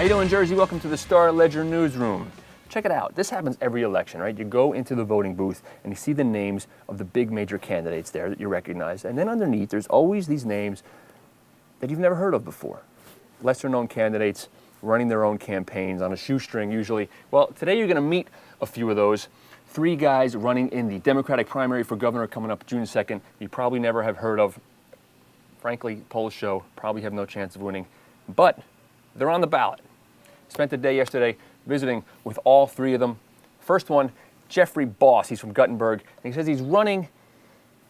How you doing, Jersey? Welcome to the Star Ledger Newsroom. Check it out. This happens every election, right? You go into the voting booth and you see the names of the big major candidates there that you recognize. And then underneath, there's always these names that you've never heard of before. Lesser-known candidates running their own campaigns on a shoestring, usually. Well, today you're going to meet a few of those. 3 guys running in the Democratic primary for governor coming up June 2nd. You probably never have heard of. Frankly, polls show probably have no chance of winning. But they're on the ballot. Spent the day yesterday visiting with all 3 of them. First one, Jeff Boss. He's from Guttenberg. And he says he's running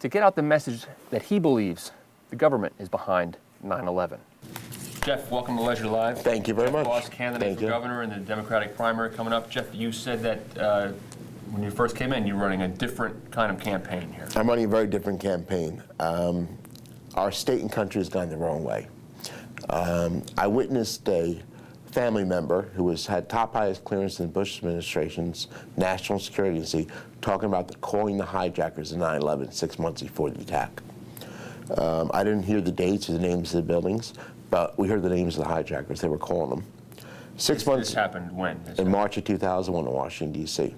to get out the message that he believes the government is behind 9/11. Jeff, welcome to Ledger Live. Thank you very much. Boss, candidate for governor in the Democratic primary coming up. Jeff, you said that when you first came in, you're running a different kind of campaign here. I'm running a very different campaign. Our state and country has gone the wrong way. I witnessed a family member who had top highest clearance in the Bush administration's national security agency talking about calling the hijackers of 9/11 6 months before the attack. I didn't hear the dates or the names of the buildings, but we heard the names of the hijackers. They were calling them. 6 months. This happened when? In March of 2001 in Washington, D.C.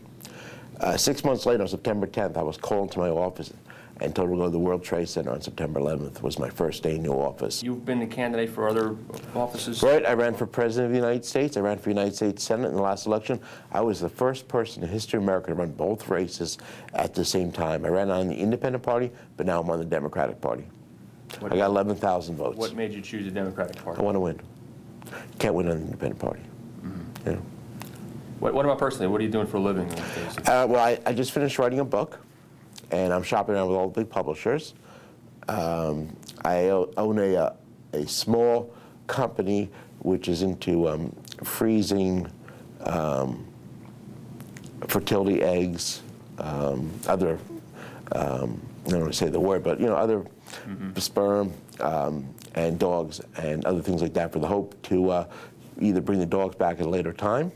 6 months later, on September 10th, I was called to my office and told to go to the World Trade Center on September 11th. Was my first day in new office. You've been a candidate for other offices? Right. I ran for President of the United States. I ran for the United States Senate in the last election. I was the first person in the history of America to run both races at the same time. I ran on the Independent Party, but now I'm on the Democratic Party. I got 11,000 votes. What made you choose the Democratic Party? I want to win. Can't win on the Independent Party. Mm-hmm. You know. What about personally? What are you doing for a living these days? Well, I just finished writing a book, and I'm shopping around with all the big publishers. I own a small company which is into freezing fertility eggs, other, I don't want to say the word, but other sperm and dogs and other things like that, for the hope to either bring the dogs back at a later time,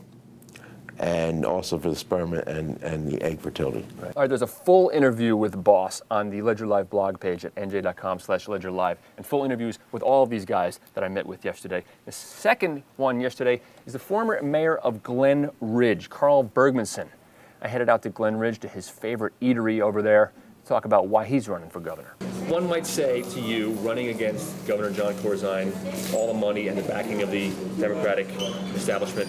and also for the sperm and the egg fertility. Right. All right, there's a full interview with Boss on the Ledger Live blog page at NJ.com/Ledger Live, and full interviews with all of these guys that I met with yesterday. The second one yesterday is the former mayor of Glen Ridge, Carl Bergmanson. I headed out to Glen Ridge to his favorite eatery over there to talk about why he's running for governor. One might say to you, running against Governor Jon Corzine, all the money and the backing of the Democratic establishment,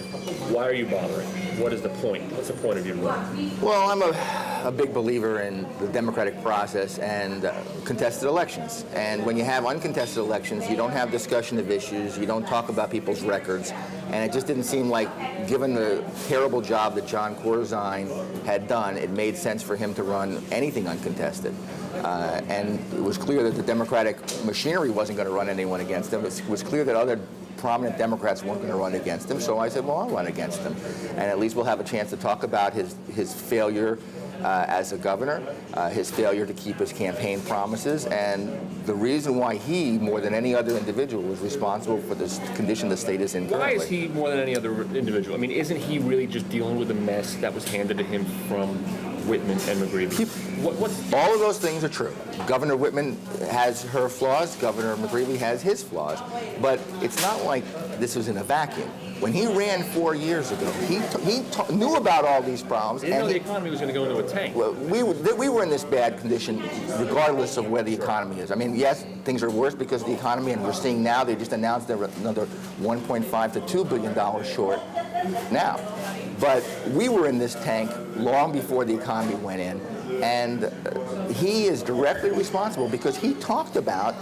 why are you bothering? What is the point? What's the point of your run? Well, I'm a big believer in the democratic process and contested elections. And when you have uncontested elections, you don't have discussion of issues, you don't talk about people's records, and it just didn't seem like, given the terrible job that Jon Corzine had done, it made sense for him to run anything uncontested. And it was clear that the Democratic machinery wasn't going to run anyone against him. It was clear that other prominent Democrats weren't going to run against him, so I said, well, I'll run against him. And at least we'll have a chance to talk about his failure as a governor, his failure to keep his campaign promises, and the reason why he, more than any other individual, was responsible for this condition the state is in currently. Why is he more than any other individual? I mean, isn't he really just dealing with the mess that was handed to him from Whitman and McGreevey? All of those things are true. Governor Whitman has her flaws, Governor McGreevey has his flaws, but it's not like this was in a vacuum. When he ran 4 years ago, he knew about all these problems. He didn't know the economy was going to go into a tank. Well, we were in this bad condition regardless of where the economy is. I mean, yes, things are worse because of the economy, and we're seeing now they just announced they're another $1.5 to $2 billion short now. But we were in this tank long before the economy went in, and he is directly responsible because he talked about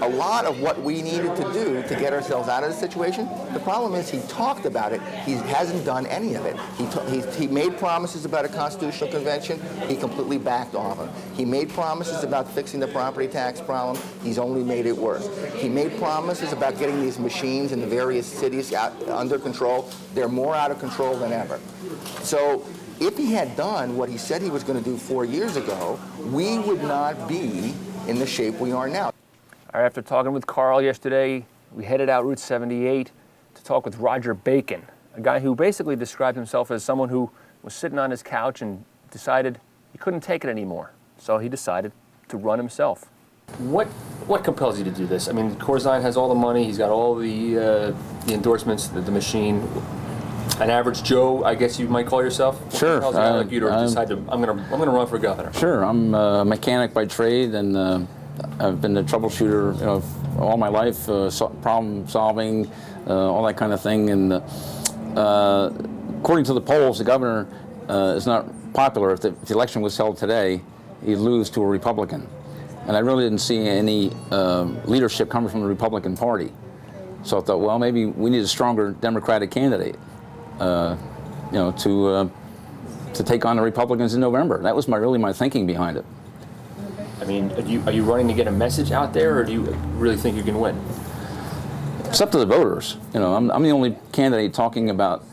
a lot of what we needed to do to get ourselves out of the situation. The problem is he talked about it, he hasn't done any of it. He made promises about a constitutional convention, he completely backed off them. He made promises about fixing the property tax problem, he's only made it worse. He made promises about getting these machines in the various cities under control. They're more out of control than ever. So if he had done what he said he was going to do 4 years ago, we would not be in the shape we are now. All right, after talking with Carl yesterday, we headed out Route 78 to talk with Roger Bacon, a guy who basically described himself as someone who was sitting on his couch and decided he couldn't take it anymore. So he decided to run himself. What compels you to do this? I mean, Corzine has all the money. He's got all the endorsements, the machine. An average Joe, I guess you might call yourself. What Sure. compels a guy like you to decide to I'm gonna run for governor? Sure. I'm a mechanic by trade, and I've been a troubleshooter, all my life, problem solving, all that kind of thing. And according to the polls, the governor is not popular. If the election was held today, he'd lose to a Republican. And I really didn't see any leadership coming from the Republican Party. So I thought, well, maybe we need a stronger Democratic candidate, to take on the Republicans in November. That was really my thinking behind it. I mean, are you running to get a message out there, or do you really think you can win? It's up to the voters. I'm the only candidate talking about.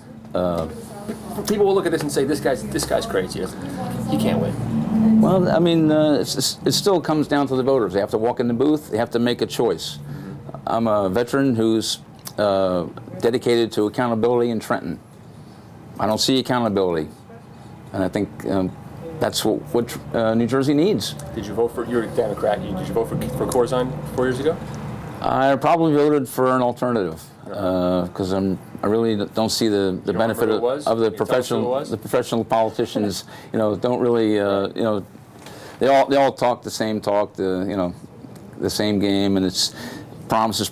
People will look at this and say, this guy's crazy. He can't win. Well, I mean, it still comes down to the voters. They have to walk in the booth. They have to make a choice. I'm a veteran who's dedicated to accountability in Trenton. I don't see accountability, and I think that's what New Jersey needs. Did you vote for? You're a Democrat. Did you vote for Corzine 4 years ago? I probably voted for an alternative because I really don't see the benefit of the professional politicians. Don't really. They all talk the same talk, the same game, and it's promises,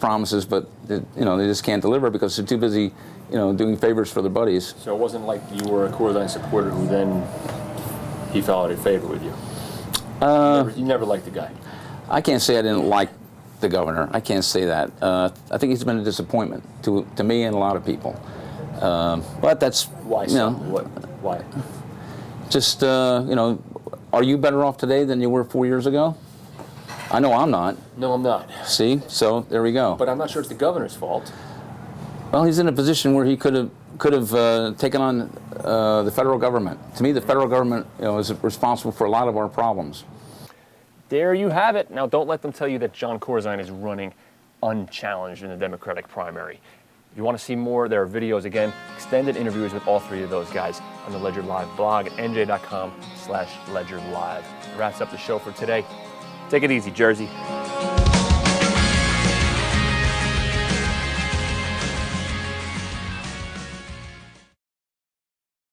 but they just can't deliver because they're too busy, doing favors for their buddies. So it wasn't like you were a Corzine supporter who then he fell out of favor with you. You never liked the guy. I can't say I didn't like the governor. I can't say that. I think he's been a disappointment to me and a lot of people. But that's why. Why? Just are you better off today than you were 4 years ago? I know I'm not. No, I'm not. See, so there we go. But I'm not sure it's the governor's fault. Well, he's in a position where he could have taken on the federal government. To me, the federal government is responsible for a lot of our problems. There you have it. Now, don't let them tell you that Jon Corzine is running unchallenged in the Democratic primary. If you want to see more, there are videos, again, extended interviews with all three of those guys on the Ledger Live blog at NJ.com/Ledger Live. Wraps up the show for today. Take it easy, Jersey.